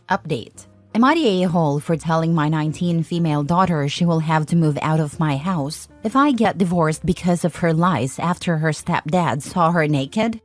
Update. Am I the a-hole for telling my 19 female daughter she will have to move out of my house if I get divorced because of her lies after her stepdad saw her naked?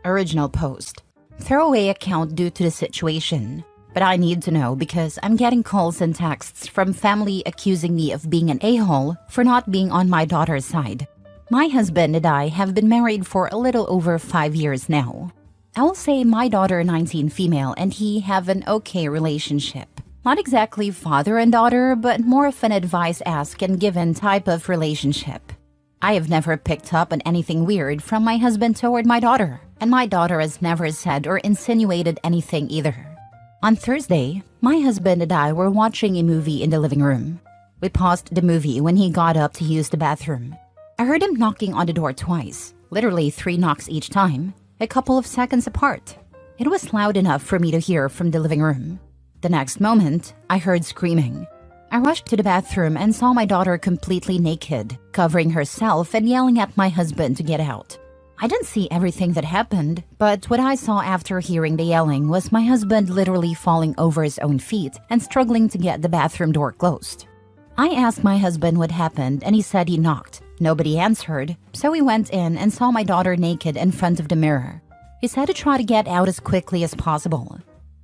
Original post. Throwaway account due to the situation. But I need to know because I'm getting calls and texts from family accusing me of being an a-hole for not being on my daughter's side. My husband and I have been married for a little over 5 years now. I will say my daughter 19 female and he have an okay relationship. Not exactly father and daughter, but more of an advice ask and given type of relationship. I have never picked up on anything weird from my husband toward my daughter, and my daughter has never said or insinuated anything either. On Thursday, my husband and I were watching a movie in the living room. We paused the movie when he got up to use the bathroom. I heard him knocking on the door twice, literally 3 knocks each time, a couple of seconds apart. It was loud enough for me to hear from the living room. The next moment, I heard screaming. I rushed to the bathroom and saw my daughter completely naked, covering herself and yelling at my husband to get out. I didn't see everything that happened, but what I saw after hearing the yelling was my husband literally falling over his own feet and struggling to get the bathroom door closed. I asked my husband what happened and he said he knocked. Nobody answered, so we went in and saw my daughter naked in front of the mirror. He said to try to get out as quickly as possible.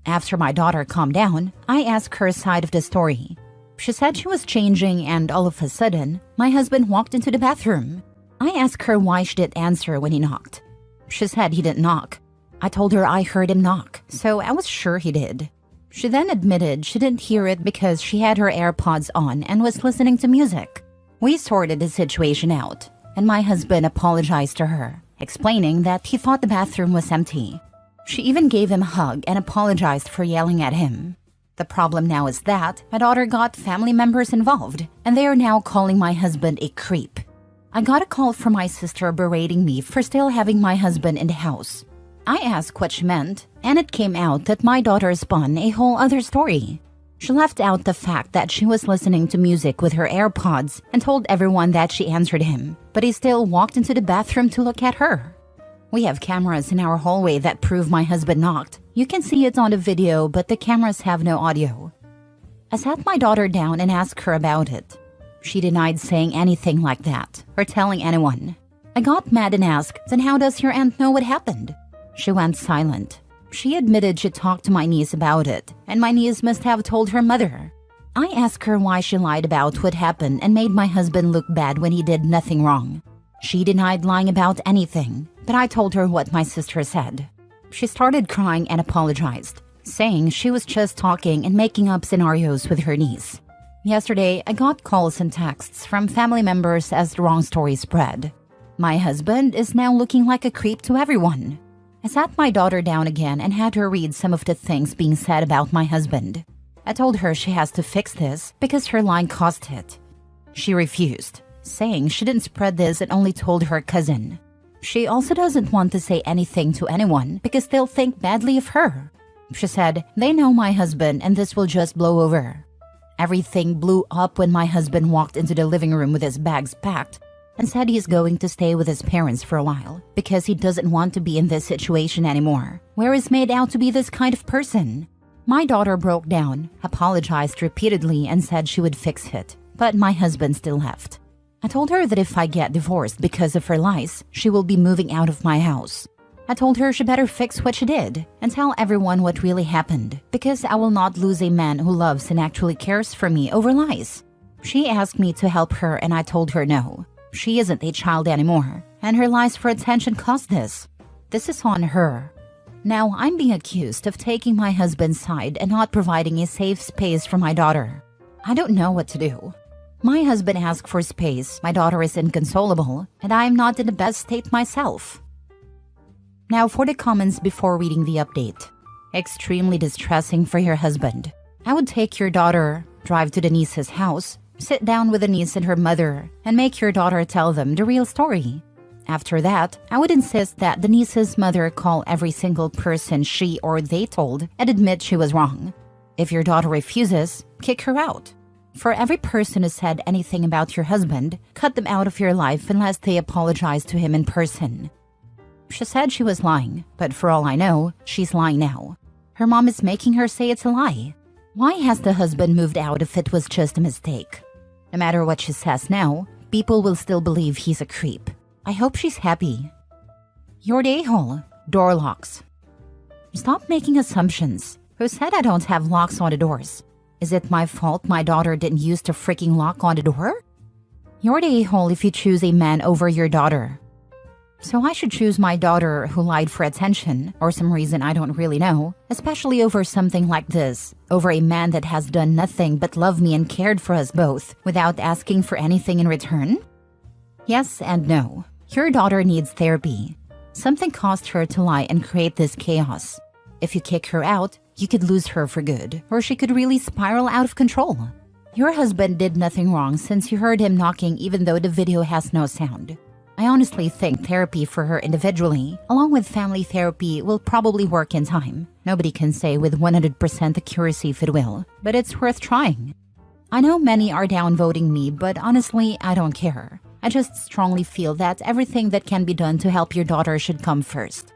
After my daughter calmed down, I asked her side of the story. She said she was changing and all of a sudden, my husband walked into the bathroom. I asked her why she didn't answer when he knocked. She said he didn't knock. I told her I heard him knock, so I was sure he did. She then admitted she didn't hear it because she had her AirPods on and was listening to music. We sorted the situation out, and my husband apologized to her, explaining that he thought the bathroom was empty. She even gave him a hug and apologized for yelling at him. The problem now is that my daughter got family members involved, and they are now calling my husband a creep. I got a call from my sister berating me for still having my husband in the house. I asked what she meant, and it came out that my daughter spun a whole other story. She left out the fact that she was listening to music with her AirPods and told everyone that she answered him, but he still walked into the bathroom to look at her. We have cameras in our hallway that prove my husband knocked. You can see it on the video, but the cameras have no audio. I sat my daughter down and asked her about it. She denied saying anything like that or telling anyone. I got mad and asked, "Then how does your aunt know what happened?" She went silent. She admitted she talked to my niece about it, and my niece must have told her mother. I asked her why she lied about what happened and made my husband look bad when he did nothing wrong. She denied lying about anything, but I told her what my sister said. She started crying and apologized, saying she was just talking and making up scenarios with her niece. Yesterday, I got calls and texts from family members as the wrong story spread. My husband is now looking like a creep to everyone. I sat my daughter down again and had her read some of the things being said about my husband. I told her she has to fix this because her lying caused it. She refused, saying she didn't spread this and only told her cousin. She also doesn't want to say anything to anyone because they'll think badly of her. She said, "They know my husband and this will just blow over." Everything blew up when my husband walked into the living room with his bags packed and said he's going to stay with his parents for a while because he doesn't want to be in this situation anymore, where he's made out to be this kind of person. My daughter broke down, apologized repeatedly, and said she would fix it, but my husband still left. I told her that if I get divorced because of her lies, she will be moving out of my house. I told her she better fix what she did and tell everyone what really happened because I will not lose a man who loves and actually cares for me over lies. She asked me to help her and I told her no. She isn't a child anymore, and her lies for attention caused this. This is on her. Now I'm being accused of taking my husband's side and not providing a safe space for my daughter. I don't know what to do. My husband asked for space, my daughter is inconsolable, and I am not in the best state myself. Now for the comments before reading the update. Extremely distressing for your husband. I would take your daughter, drive to the niece's house, sit down with the niece and her mother, and make your daughter tell them the real story. After that, I would insist that the niece's mother call every single person she or they told and admit she was wrong. If your daughter refuses, kick her out. For every person who said anything about your husband, cut them out of your life unless they apologize to him in person. She said she was lying, but for all I know, she's lying now. Her mom is making her say it's a lie. Why has the husband moved out if it was just a mistake? No matter what she says now, people will still believe he's a creep. I hope she's happy. You're the a-hole. Door locks. Stop making assumptions. Who said I don't have locks on the doors? Is it my fault my daughter didn't use the freaking lock on the door? You're the a-hole if you choose a man over your daughter. So I should choose my daughter who lied for attention, or some reason I don't really know, especially over something like this, over a man that has done nothing but love me and cared for us both without asking for anything in return? Yes and no. Your daughter needs therapy. Something caused her to lie and create this chaos. If you kick her out, you could lose her for good, or she could really spiral out of control. Your husband did nothing wrong since you heard him knocking even though the video has no sound. I honestly think therapy for her individually, along with family therapy, will probably work in time. Nobody can say with 100% accuracy if it will, but it's worth trying. I know many are downvoting me, but honestly, I don't care. I just strongly feel that everything that can be done to help your daughter should come first.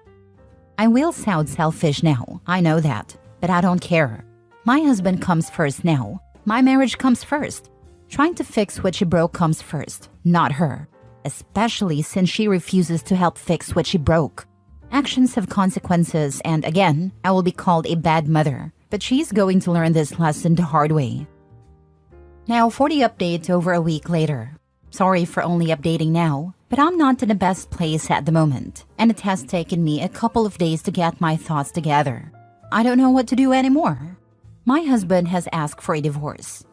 I will sound selfish now, I know that, but I don't care. My husband comes first now. My marriage comes first. Trying to fix what she broke comes first, not her. Especially since she refuses to help fix what she broke. Actions have consequences, and again, I will be called a bad mother, but she's going to learn this lesson the hard way. Now for the update over a week later. Sorry for only updating now, but I'm not in the best place at the moment, and it has taken me a couple of days to get my thoughts together. I don't know what to do anymore. My husband has asked for a divorce.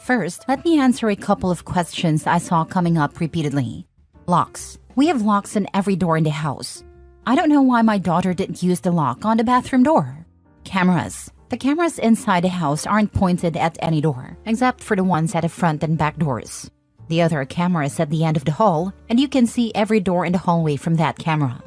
First, let me answer a couple of questions I saw coming up repeatedly. Locks. We have locks on every door in the house. I don't know why my daughter didn't use the lock on the bathroom door. Cameras. The cameras inside the house aren't pointed at any door, except for the ones at the front and back doors. The other camera is at the end of the hall, and you can see every door in the hallway from that camera.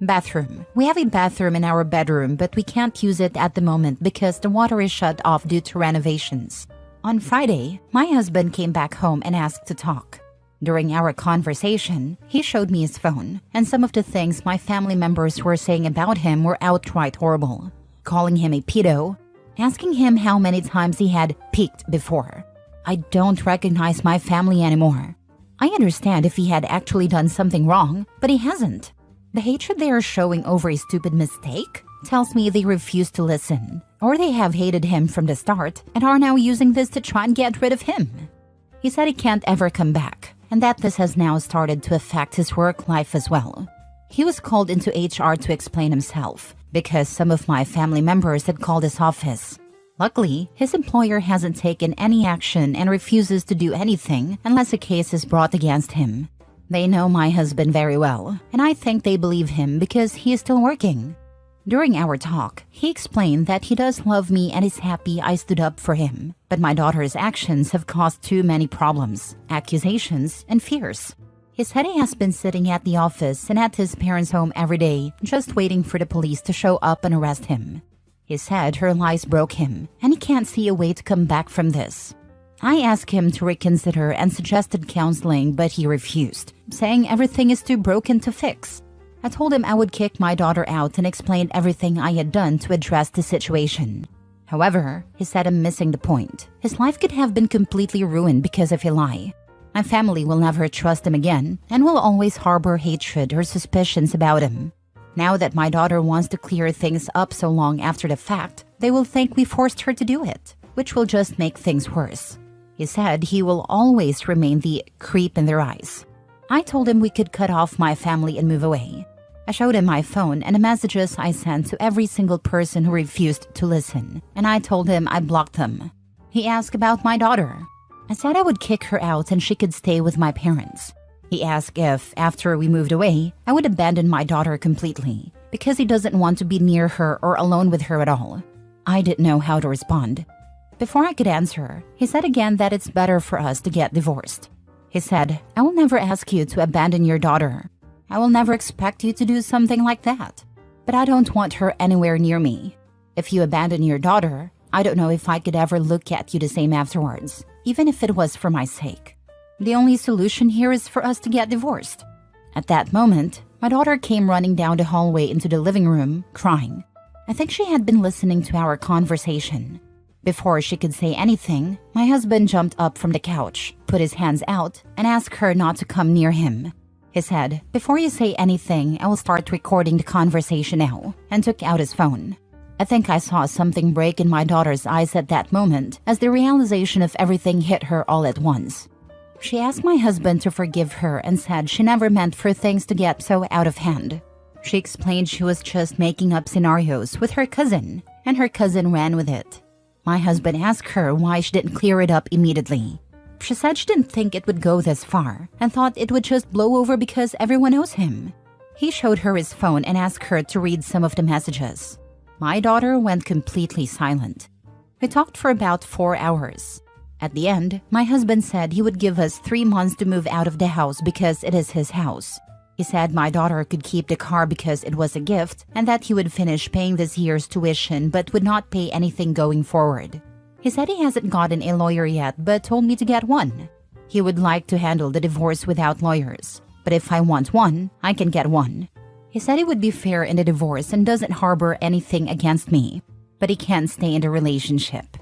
Bathroom. We have a bathroom in our bedroom, but we can't use it at the moment because the water is shut off due to renovations. On Friday, my husband came back home and asked to talk. During our conversation, he showed me his phone, and some of the things my family members were saying about him were outright horrible. Calling him a pedo, asking him how many times he had peeked before. I don't recognize my family anymore. I understand if he had actually done something wrong, but he hasn't. The hatred they are showing over a stupid mistake tells me they refuse to listen, or they have hated him from the start and are now using this to try and get rid of him. He said he can't ever come back, and that this has now started to affect his work life as well. He was called into HR to explain himself, because some of my family members had called his office. Luckily, his employer hasn't taken any action and refuses to do anything unless a case is brought against him. They know my husband very well, and I think they believe him because he is still working. During our talk, he explained that he does love me and is happy I stood up for him, but my daughter's actions have caused too many problems, accusations, and fears. He said he has been sitting at the office and at his parents' home every day, just waiting for the police to show up and arrest him. He said her lies broke him, and he can't see a way to come back from this. I asked him to reconsider and suggested counseling, but he refused, saying everything is too broken to fix. I told him I would kick my daughter out and explained everything I had done to address the situation. However, he said I'm missing the point. His life could have been completely ruined because of a lie. My family will never trust him again and will always harbor hatred or suspicions about him. Now that my daughter wants to clear things up so long after the fact, they will think we forced her to do it, which will just make things worse. He said he will always remain the creep in their eyes. I told him we could cut off my family and move away. I showed him my phone and the messages I sent to every single person who refused to listen, and I told him I blocked them. He asked about my daughter. I said I would kick her out and she could stay with my parents. He asked if, after we moved away, I would abandon my daughter completely, because he doesn't want to be near her or alone with her at all. I didn't know how to respond. Before I could answer, he said again that it's better for us to get divorced. He said, I will never ask you to abandon your daughter. I will never expect you to do something like that. But I don't want her anywhere near me. If you abandon your daughter, I don't know if I could ever look at you the same afterwards, even if it was for my sake. The only solution here is for us to get divorced. At that moment, my daughter came running down the hallway into the living room, crying. I think she had been listening to our conversation. Before she could say anything, my husband jumped up from the couch, put his hands out, and asked her not to come near him. He said, "Before you say anything, I will start recording the conversation now," and took out his phone. I think I saw something break in my daughter's eyes at that moment as the realization of everything hit her all at once. She asked my husband to forgive her and said she never meant for things to get so out of hand. She explained she was just making up scenarios with her cousin, and her cousin ran with it. My husband asked her why she didn't clear it up immediately. She said she didn't think it would go this far and thought it would just blow over because everyone knows him. He showed her his phone and asked her to read some of the messages. My daughter went completely silent. We talked for about 4 hours. At the end, my husband said he would give us 3 months to move out of the house because it is his house. He said my daughter could keep the car because it was a gift and that he would finish paying this year's tuition but would not pay anything going forward. He said he hasn't gotten a lawyer yet but told me to get one. He would like to handle the divorce without lawyers, but if I want one, I can get one. He said he would be fair in the divorce and doesn't harbor anything against me, but he can't stay in the relationship.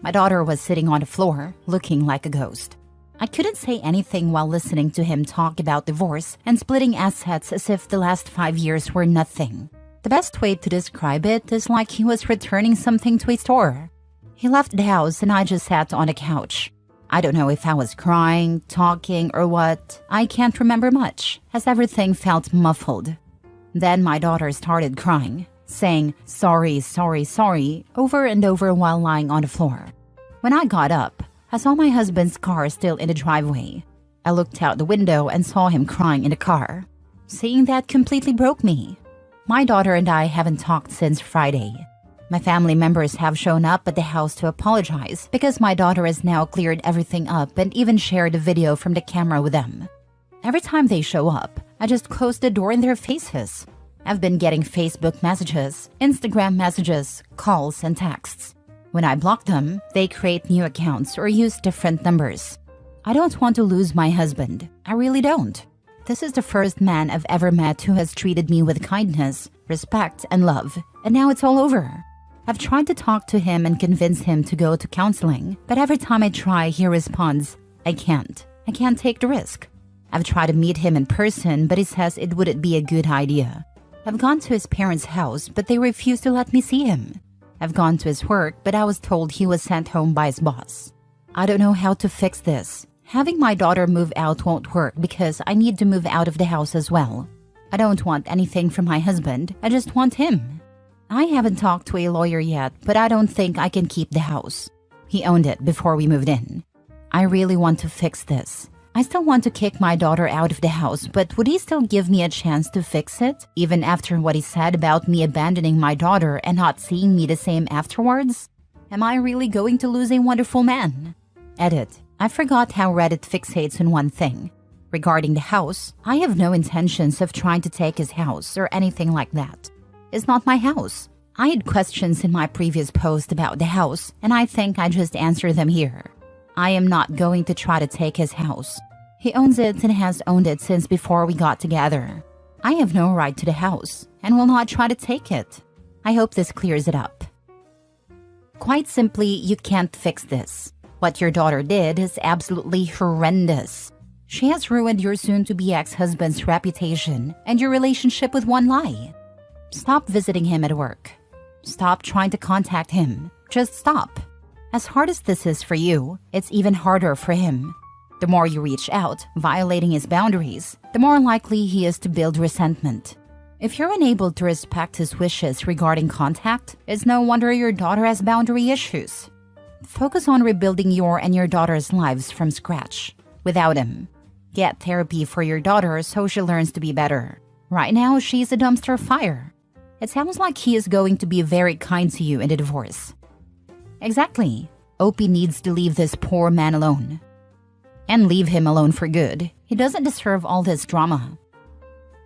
My daughter was sitting on the floor, looking like a ghost. I couldn't say anything while listening to him talk about divorce and splitting assets as if the last 5 years were nothing. The best way to describe it is like he was returning something to a store. He left the house and I just sat on a couch. I don't know if I was crying, talking, or what. I can't remember much, as everything felt muffled. Then my daughter started crying, saying, "Sorry, sorry, sorry," over and over while lying on the floor. When I got up, I saw my husband's car still in the driveway. I looked out the window and saw him crying in the car. Seeing that completely broke me. My daughter and I haven't talked since Friday. My family members have shown up at the house to apologize because my daughter has now cleared everything up and even shared a video from the camera with them. Every time they show up, I just close the door in their faces. I've been getting Facebook messages, Instagram messages, calls, and texts. When I block them, they create new accounts or use different numbers. I don't want to lose my husband. I really don't. This is the first man I've ever met who has treated me with kindness, respect, and love, and now it's all over. I've tried to talk to him and convince him to go to counseling, but every time I try, he responds, I can't take the risk. I've tried to meet him in person, but he says it wouldn't be a good idea. I've gone to his parents' house, but they refuse to let me see him. I've gone to his work, but I was told he was sent home by his boss. I don't know how to fix this. Having my daughter move out won't work because I need to move out of the house as well. I don't want anything from my husband, I just want him. I haven't talked to a lawyer yet, but I don't think I can keep the house. He owned it before we moved in. I really want to fix this. I still want to kick my daughter out of the house, but would he still give me a chance to fix it, even after what he said about me abandoning my daughter and not seeing me the same afterwards? Am I really going to lose a wonderful man? Edit. I forgot how Reddit fixates on one thing. Regarding the house, I have no intentions of trying to take his house or anything like that. It's not my house. I had questions in my previous post about the house, and I think I just answered them here. I am not going to try to take his house. He owns it and has owned it since before we got together. I have no right to the house and will not try to take it. I hope this clears it up. Quite simply, you can't fix this. What your daughter did is absolutely horrendous. She has ruined your soon-to-be ex-husband's reputation and your relationship with one lie. Stop visiting him at work. Stop trying to contact him. Just stop. As hard as this is for you, it's even harder for him. The more you reach out, violating his boundaries, the more likely he is to build resentment. If you're unable to respect his wishes regarding contact, it's no wonder your daughter has boundary issues. Focus on rebuilding your and your daughter's lives from scratch, without him. Get therapy for your daughter so she learns to be better. Right now, she's a dumpster fire. It sounds like he is going to be very kind to you in the divorce. Exactly. Opie needs to leave this poor man alone. And leave him alone for good. He doesn't deserve all this drama.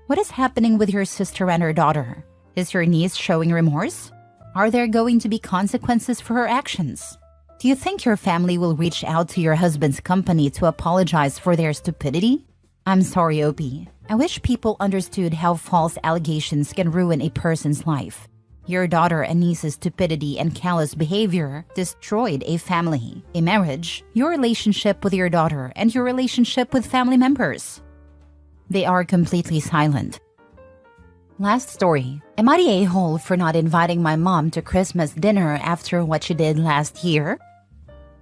What is happening with your sister and her daughter? Is your niece showing remorse? Are there going to be consequences for her actions? Do you think your family will reach out to your husband's company to apologize for their stupidity? I'm sorry, Opie. I wish people understood how false allegations can ruin a person's life. Your daughter and niece's stupidity and callous behavior destroyed a family, a marriage, your relationship with your daughter, and your relationship with family members. They are completely silent. Last story. Am I the a-hole for not inviting my mom to Christmas dinner after what she did last year?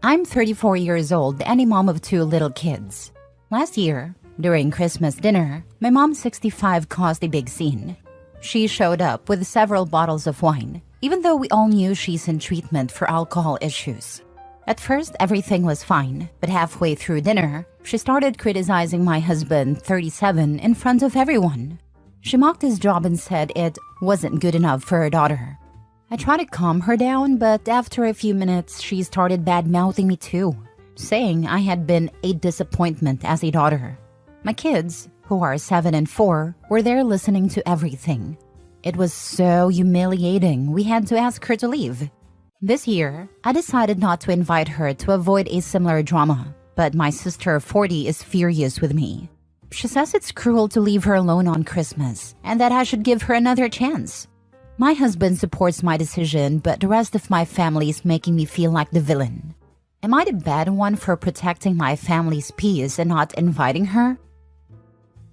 I'm 34 years old and a mom of 2 little kids. Last year, during Christmas dinner, my mom 65 caused a big scene. She showed up with several bottles of wine, even though we all knew she's in treatment for alcohol issues. At first, everything was fine, but halfway through dinner, she started criticizing my husband, 37, in front of everyone. She mocked his job and said it wasn't good enough for her daughter. I tried to calm her down, but after a few minutes, she started bad-mouthing me too, saying I had been a disappointment as a daughter. My kids, who are 7 and 4, were there listening to everything. It was so humiliating, we had to ask her to leave. This year, I decided not to invite her to avoid a similar drama, but my sister of 40 is furious with me. She says it's cruel to leave her alone on Christmas, and that I should give her another chance. My husband supports my decision, but the rest of my family is making me feel like the villain. Am I the bad one for protecting my family's peace and not inviting her?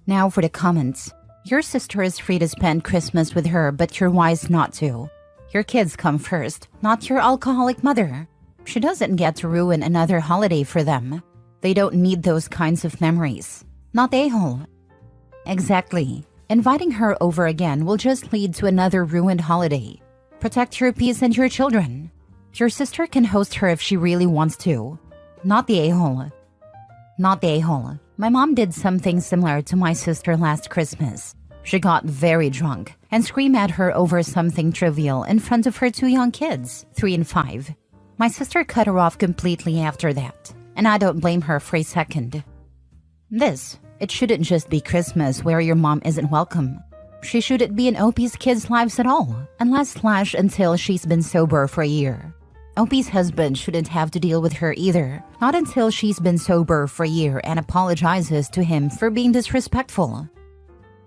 Now for the comments. Your sister is free to spend Christmas with her, but you're wise not to. Your kids come first, not your alcoholic mother. She doesn't get to ruin another holiday for them. They don't need those kinds of memories. Not a-hole. Exactly. Inviting her over again will just lead to another ruined holiday. Protect your peace and your children. Your sister can host her if she really wants to. Not the a-hole. Not the a-hole. My mom did something similar to my sister last Christmas. She got very drunk and screamed at her over something trivial in front of her 2 young kids, 3 and 5. My sister cut her off completely after that, and I don't blame her for a second. It shouldn't just be Christmas where your mom isn't welcome. She shouldn't be in OP's kids' lives at all, until she's been sober for a year. OP's husband shouldn't have to deal with her either, not until she's been sober for a year and apologizes to him for being disrespectful.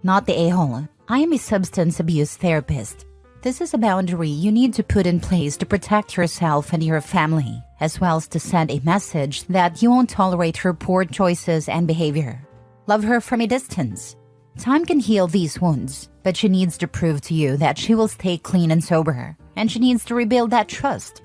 Not the a-hole. I am a substance abuse therapist. This is a boundary you need to put in place to protect yourself and your family, as well as to send a message that you won't tolerate her poor choices and behavior. Love her from a distance. Time can heal these wounds, but she needs to prove to you that she will stay clean and sober, and she needs to rebuild that trust.